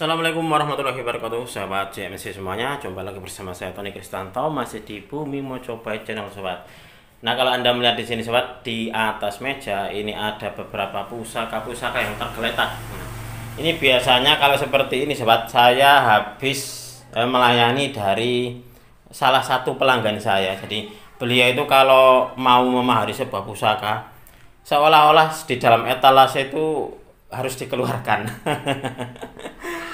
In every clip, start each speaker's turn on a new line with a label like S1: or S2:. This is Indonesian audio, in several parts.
S1: Assalamualaikum warahmatullahi wabarakatuh, sahabat JMC semuanya. Jumpa lagi bersama saya Tony Kristanto, masih di Bumi Mojopahit Channel, sobat. Nah, kalau Anda melihat di sini, sobat, di atas meja ini ada beberapa pusaka-pusaka yang tergeletak. Nah, ini biasanya kalau seperti ini, sobat, saya habis melayani dari salah satu pelanggan saya. Jadi beliau itu kalau mau memahari sebuah pusaka, seolah-olah di dalam etalase itu harus dikeluarkan.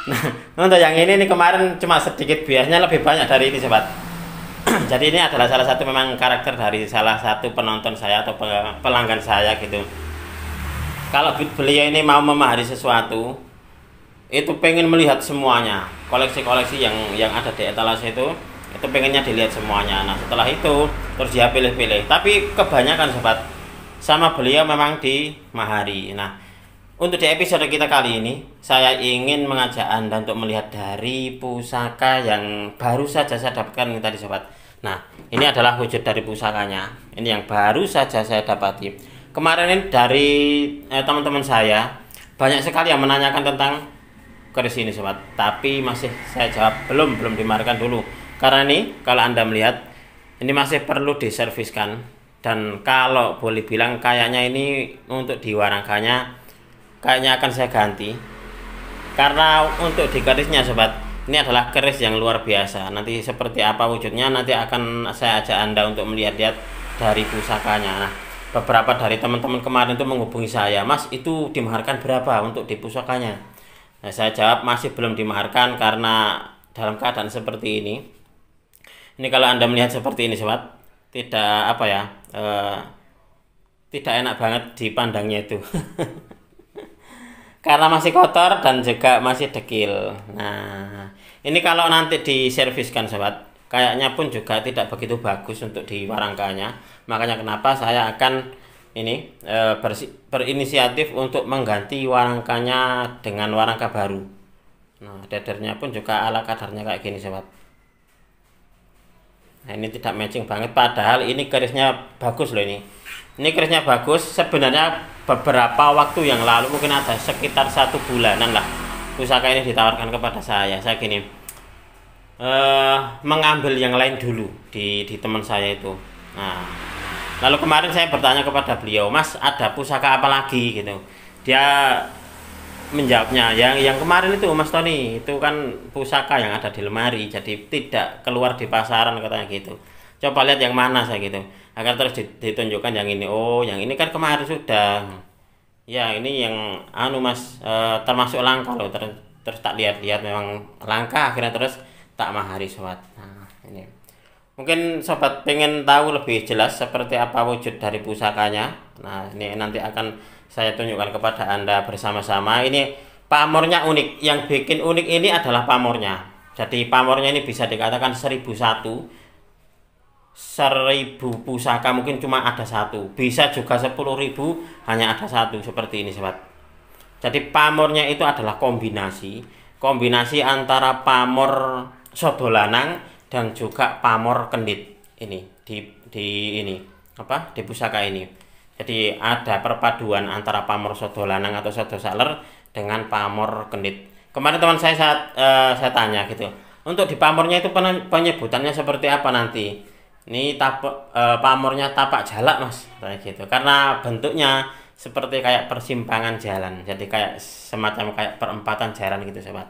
S1: Nah, untuk yang ini kemarin cuma sedikit, biasanya lebih banyak dari ini, sobat. Jadi ini adalah salah satu memang karakter dari salah satu penonton saya atau pelanggan saya gitu. Kalau beliau ini mau memahari sesuatu, itu pengen melihat semuanya, koleksi-koleksi yang ada di etalase itu pengennya dilihat semuanya. Nah, setelah itu terus dia pilih-pilih. Tapi kebanyakan, sobat, sama beliau memang dimahari. Nah, untuk di episode kita kali ini, saya ingin mengajak Anda untuk melihat dari pusaka yang baru saja saya dapatkan ini tadi, sobat. Nah, ini adalah wujud dari pusakanya. Ini yang baru saja saya dapati. Kemarin ini dari teman-teman saya, banyak sekali yang menanyakan tentang keris ini, sobat. Tapi masih saya jawab belum dimarkan dulu. Karena ini, kalau Anda melihat, ini masih perlu diserviskan. Dan kalau boleh bilang kayaknya ini untuk diwarangkannya kayaknya akan saya ganti, karena untuk di kerisnya, sobat, ini adalah keris yang luar biasa. Nanti seperti apa wujudnya nanti akan saya ajak Anda untuk melihat-lihat dari pusakanya. Nah, beberapa dari teman-teman kemarin itu menghubungi saya, Mas, itu dimaharkan berapa untuk di pusakanya? Nah, saya jawab masih belum dimaharkan karena dalam keadaan seperti ini. Ini kalau Anda melihat seperti ini, sobat, tidak apa ya, tidak enak banget dipandangnya itu. Karena masih kotor dan juga masih dekil. Nah, ini kalau nanti diserviskan, sobat, kayaknya pun juga tidak begitu bagus untuk diwarangkannya. Makanya kenapa saya akan ini berinisiatif untuk mengganti warangkanya dengan warangka baru. Nah, dadernya pun juga ala kadarnya kayak gini, sobat. Nah, ini tidak matching banget, padahal ini kerisnya bagus loh ini. Ini kerisnya bagus. Sebenarnya beberapa waktu yang lalu, mungkin ada sekitar 1 bulanan lah, pusaka ini ditawarkan kepada saya. Saya gini, mengambil yang lain dulu di teman saya itu. Nah, lalu kemarin saya bertanya kepada beliau, Mas, ada pusaka apa lagi gitu. Dia menjawabnya, yang kemarin itu, Mas Tony, itu kan pusaka yang ada di lemari, jadi tidak keluar di pasaran, katanya gitu. Coba lihat yang mana, saya gitu. Agar terus ditunjukkan yang ini. Oh, yang ini kan kemarin sudah. Ya, ini yang Mas, termasuk langka loh. Terus tak lihat-lihat memang langka, akhirnya terus tak mahari, sobat. Nah, ini. Mungkin sobat pengen tahu lebih jelas seperti apa wujud dari pusakanya. Nah, ini nanti akan saya tunjukkan kepada Anda bersama-sama. Ini pamornya unik. Yang bikin unik ini adalah pamornya. Jadi pamornya ini bisa dikatakan 1001 pusaka mungkin cuma ada satu, bisa juga 10.000 hanya ada satu, seperti ini, sobat. Jadi pamornya itu adalah kombinasi antara pamor sodolanang dan juga pamor kendit. Ini di pusaka ini. Jadi ada perpaduan antara pamor sodolanang atau sodosaler dengan pamor kendit. Kemarin teman saya tanya gitu, untuk di pamornya itu penyebutannya seperti apa nanti? Ini pamornya tapak jalak, Mas, kayak gitu. Karena bentuknya seperti kayak persimpangan jalan. Jadi kayak semacam kayak perempatan jalan gitu, sobat.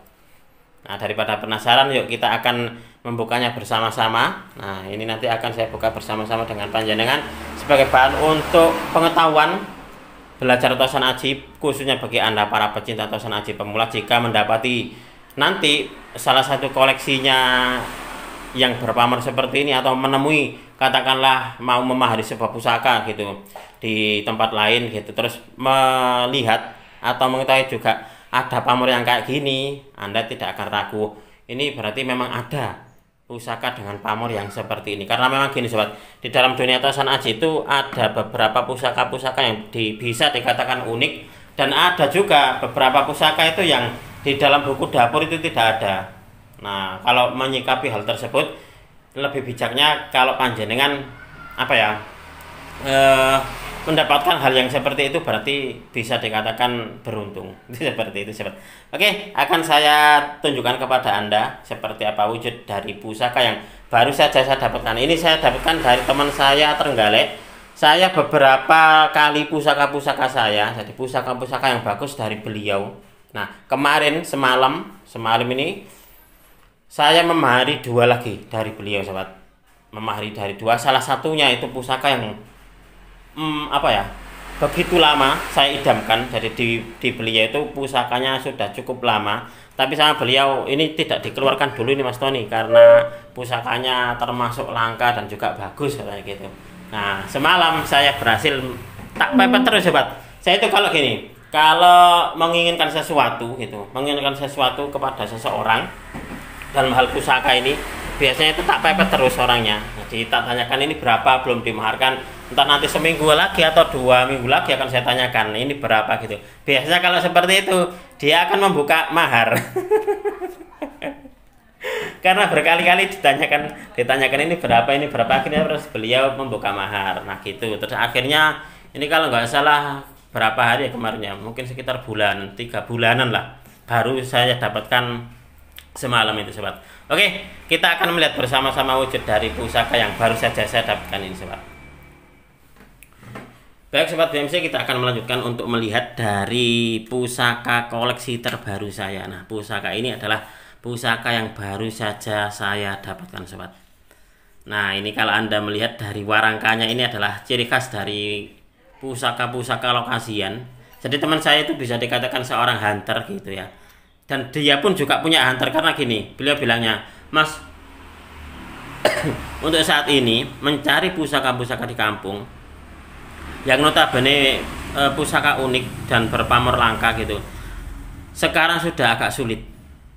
S1: Nah, daripada penasaran, yuk kita akan membukanya bersama-sama. Nah, ini nanti akan saya buka bersama-sama dengan panjenengan sebagai bahan untuk pengetahuan belajar tosan aji, khususnya bagi Anda para pecinta tosan aji pemula, jika mendapati nanti salah satu koleksinya yang berpamor seperti ini, atau menemui, katakanlah mau memahari sebuah pusaka gitu di tempat lain gitu, terus melihat atau mengetahui juga ada pamor yang kayak gini, Anda tidak akan ragu, ini berarti memang ada pusaka dengan pamor yang seperti ini. Karena memang gini, sobat, di dalam dunia tosan aji itu ada beberapa pusaka-pusaka yang bisa dikatakan unik, dan ada juga beberapa pusaka itu yang di dalam buku dapur itu tidak ada. Nah, kalau menyikapi hal tersebut, lebih bijaknya kalau panjenengan mendapatkan hal yang seperti itu berarti bisa dikatakan beruntung. Seperti itu sobat. Oke, akan saya tunjukkan kepada Anda seperti apa wujud dari pusaka yang baru saja saya dapatkan. Ini saya dapatkan dari teman saya Trenggalek. Saya beberapa kali pusaka-pusaka saya, jadi pusaka-pusaka yang bagus dari beliau. Nah, kemarin semalam ini saya memahari 2 lagi dari beliau sobat. Memahari dari 2, salah satunya itu pusaka yang begitu lama saya idamkan. Jadi di beliau itu pusakanya sudah cukup lama, tapi sama beliau ini tidak dikeluarkan dulu ini Mas Tony karena pusakanya termasuk langka dan juga bagus katanya gitu. Nah, semalam saya berhasil tak pepet terus sobat. Saya itu kalau gini, kalau menginginkan sesuatu kepada seseorang dalam hal pusaka ini, biasanya itu tak pepet terus orangnya. Jadi tak tanyakan ini berapa, belum dimaharkan, entah nanti seminggu lagi atau 2 minggu lagi akan saya tanyakan ini berapa gitu. Biasanya kalau seperti itu dia akan membuka mahar. Karena berkali-kali ditanyakan ini berapa, akhirnya terus beliau membuka mahar. Nah gitu, terus akhirnya ini kalau nggak salah berapa hari ya kemarinnya, mungkin sekitar 3 bulanan lah baru saya dapatkan semalam itu sobat. Oke, kita akan melihat bersama-sama wujud dari pusaka yang baru saja saya dapatkan ini sobat. Baik sobat BMC, kita akan melanjutkan untuk melihat dari pusaka koleksi terbaru saya. Nah, pusaka ini adalah pusaka yang baru saja saya dapatkan sobat. Nah, ini kalau Anda melihat dari warangkanya, ini adalah ciri khas dari pusaka-pusaka lokasian. Jadi teman saya itu bisa dikatakan seorang hunter gitu ya. Dan dia pun juga punya hunter karena gini, beliau bilangnya, "Mas, untuk saat ini mencari pusaka-pusaka di kampung yang notabene pusaka unik dan berpamor langka gitu, sekarang sudah agak sulit.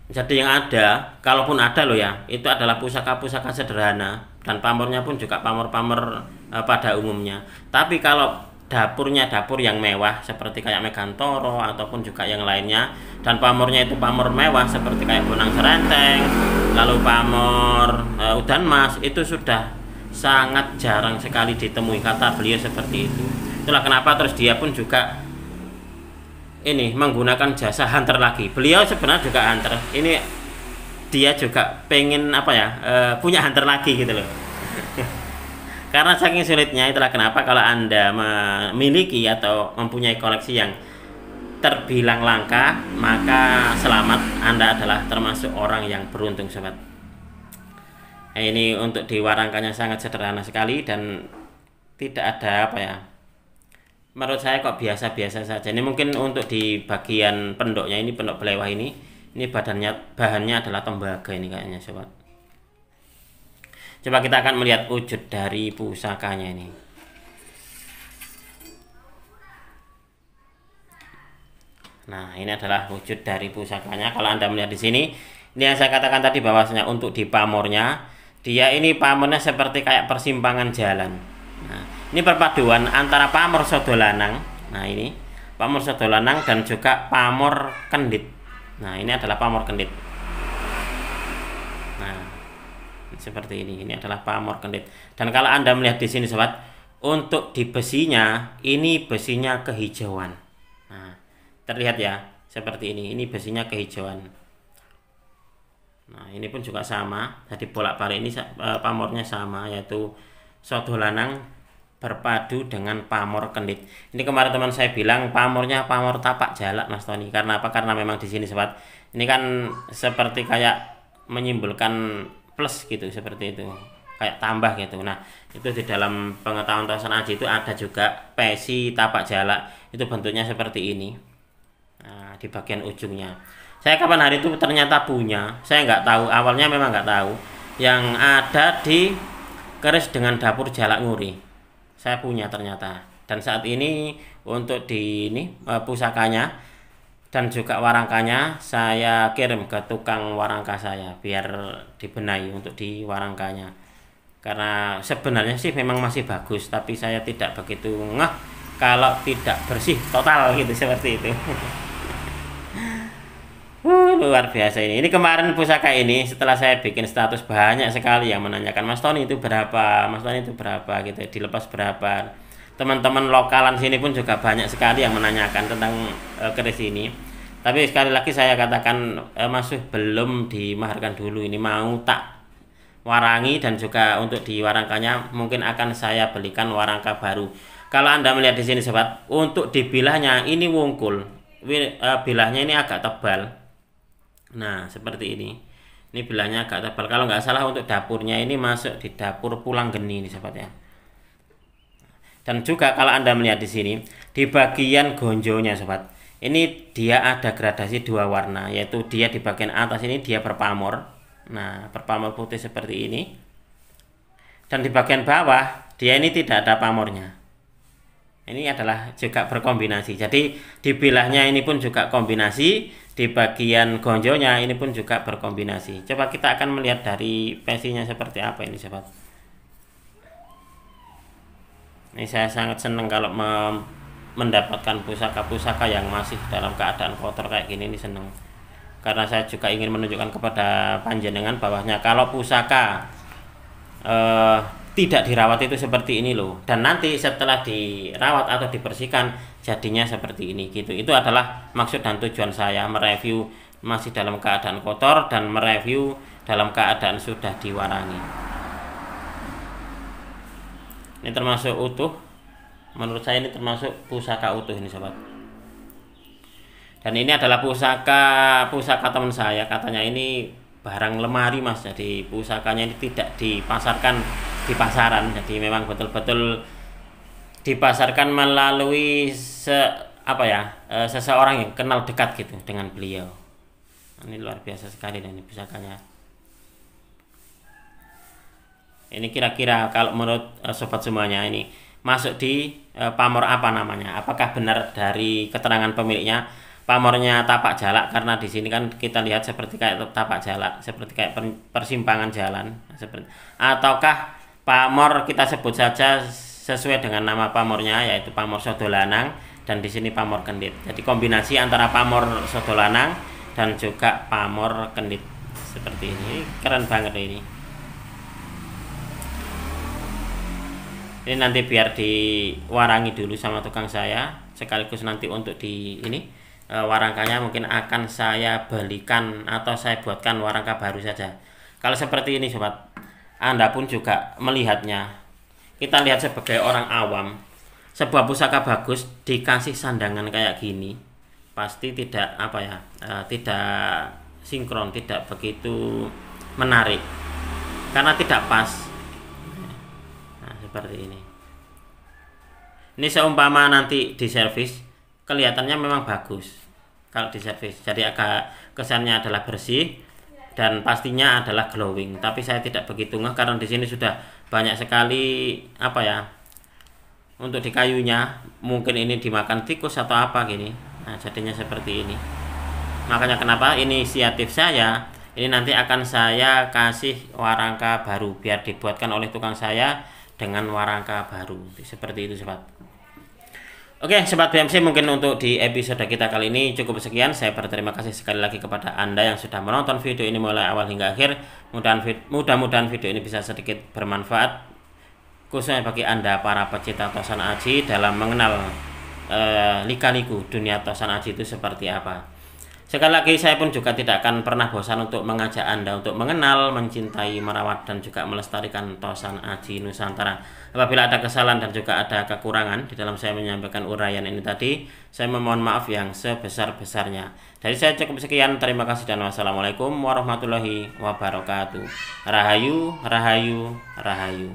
S1: Jadi yang ada, kalaupun ada loh ya, itu adalah pusaka-pusaka sederhana dan pamornya pun juga pamor-pamor pada umumnya. Tapi kalau dapurnya dapur yang mewah seperti kayak Megantoro ataupun juga yang lainnya, dan pamornya itu pamor mewah seperti kayak Bonang Serenteng, lalu pamor Udan Mas, itu sudah sangat jarang sekali ditemui, kata beliau seperti itu. Itulah kenapa terus dia pun juga ini menggunakan jasa hunter lagi. Beliau sebenarnya juga hunter. Ini dia juga pengen punya hunter lagi gitu loh. Karena saking sulitnya, itulah kenapa kalau Anda memiliki atau mempunyai koleksi yang terbilang langka, maka selamat, Anda adalah termasuk orang yang beruntung sobat. Nah, ini untuk diwarangkannya sangat sederhana sekali dan tidak ada menurut saya kok biasa-biasa saja. Ini mungkin untuk di bagian pendoknya, ini pendok belewah ini bahannya adalah tembaga ini kayaknya sobat. Coba kita akan melihat wujud dari pusakanya ini. Nah, ini adalah wujud dari pusakanya. Kalau Anda melihat di sini, ini yang saya katakan tadi bahwasanya untuk di pamornya, dia ini pamornya seperti kayak persimpangan jalan. Nah, ini perpaduan antara pamor Sodolanang. Nah, ini pamor Sodolanang dan juga pamor kendit. Nah, ini adalah pamor kendit. Nah, seperti ini. Ini adalah pamor kendit. Dan kalau Anda melihat di sini sobat, untuk di besinya, ini besinya kehijauan. Nah, terlihat ya, seperti ini. Ini besinya kehijauan. Nah, ini pun juga sama. Jadi bolak-balik ini pamornya sama, yaitu Sodolanang berpadu dengan pamor kendit. Ini kemarin teman saya bilang pamornya pamor tapak jalak Mas Tony. Karena apa? Karena memang di sini sobat, ini kan seperti kayak menyimpulkan plus gitu, seperti itu, kayak tambah gitu. Nah, itu di dalam pengetahuan Tosan Aji itu ada juga pesi tapak jalak, itu bentuknya seperti ini. Nah, di bagian ujungnya, saya kapan hari itu ternyata punya, saya nggak tahu, awalnya memang nggak tahu, yang ada di keris dengan dapur Jalak Nguri. Saya punya ternyata. Dan saat ini untuk di pusakanya dan juga warangkanya saya kirim ke tukang warangka saya biar dibenahi untuk di warangkanya. Karena sebenarnya sih memang masih bagus, tapi saya tidak begitu ngeh kalau tidak bersih total gitu, seperti itu. Luar biasa ini. Ini kemarin pusaka ini setelah saya bikin status banyak sekali yang menanyakan, Mas Tony itu berapa, Mas Tony itu berapa gitu, dilepas berapa. teman-teman lokalan sini pun juga banyak sekali yang menanyakan tentang keris ini. Tapi sekali lagi saya katakan masih belum dimaharkan dulu, ini mau tak warangi, dan juga untuk diwarangkannya mungkin akan saya belikan warangka baru. Kalau Anda melihat di sini sobat, untuk dibilahnya ini wungkul, bilahnya ini agak tebal. Nah seperti ini bilahnya agak tebal. Kalau nggak salah untuk dapurnya ini masuk di dapur Pulang Geni ini sobat ya. Dan juga kalau Anda melihat di sini di bagian gonjonya sobat, ini dia ada gradasi dua warna, yaitu dia di bagian atas ini dia berpamor. Nah berpamor putih seperti ini, dan di bagian bawah dia ini tidak ada pamornya. Ini adalah juga berkombinasi, jadi di bilahnya ini pun juga kombinasi, di bagian gonjonya ini pun juga berkombinasi. Coba kita akan melihat dari pesinya seperti apa ini sobat. Ini saya sangat senang kalau mendapatkan pusaka-pusaka yang masih dalam keadaan kotor kayak gini, ini senang. Karena saya juga ingin menunjukkan kepada panjenengan bahwasanya kalau pusaka tidak dirawat itu seperti ini loh, dan nanti setelah dirawat atau dibersihkan jadinya seperti ini gitu. Itu adalah maksud dan tujuan saya mereview masih dalam keadaan kotor dan mereview dalam keadaan sudah diwarangi. Ini termasuk utuh, menurut saya ini termasuk pusaka utuh ini sobat. Dan ini adalah pusaka teman saya, katanya ini barang lemari mas, jadi pusakanya ini tidak dipasarkan di pasaran, jadi memang betul-betul dipasarkan melalui seseorang yang kenal dekat gitu dengan beliau. Ini luar biasa sekali dan ini pusakanya. Ini kira-kira kalau menurut sobat semuanya ini masuk di pamor apa namanya? Apakah benar dari keterangan pemiliknya pamornya tapak jalak, karena di sini kan kita lihat seperti kayak tapak jalak, seperti kayak persimpangan jalan, seperti, ataukah pamor kita sebut saja sesuai dengan nama pamornya, yaitu pamor Sodolanang, dan di sini pamor kendit. Jadi kombinasi antara pamor Sodolanang dan juga pamor kendit seperti ini. Keren banget ini. Ini nanti biar diwarangi dulu sama tukang saya, sekaligus nanti untuk di ini warangkanya mungkin akan saya belikan atau saya buatkan warangka baru saja. Kalau seperti ini sobat, Anda pun juga melihatnya, kita lihat sebagai orang awam, sebuah pusaka bagus dikasih sandangan kayak gini pasti tidak tidak sinkron, tidak begitu menarik karena tidak pas. Nah seperti ini. Ini seumpama nanti di servis kelihatannya memang bagus kalau di servis, jadi agak kesannya adalah bersih dan pastinya adalah glowing. Tapi saya tidak begitu ngeh karena di sini sudah banyak sekali untuk di kayunya, mungkin ini dimakan tikus atau apa gini. Nah jadinya seperti ini. Makanya kenapa inisiatif saya ini nanti akan saya kasih warangka baru biar dibuatkan oleh tukang saya dengan warangka baru seperti itu sobat. Oke sobat BMC, mungkin untuk di episode kita kali ini cukup sekian. Saya berterima kasih sekali lagi kepada Anda yang sudah menonton video ini mulai awal hingga akhir. Mudah-mudahan video ini bisa sedikit bermanfaat, khususnya bagi Anda para pecinta tosan aji dalam mengenal lika-liku dunia tosan aji itu seperti apa. Sekali lagi saya pun juga tidak akan pernah bosan untuk mengajak Anda untuk mengenal, mencintai, merawat, dan juga melestarikan tosan aji Nusantara. Apabila ada kesalahan dan juga ada kekurangan di dalam saya menyampaikan uraian ini tadi, saya memohon maaf yang sebesar-besarnya. Dari saya cukup sekian, terima kasih dan wassalamualaikum warahmatullahi wabarakatuh. Rahayu, rahayu, rahayu.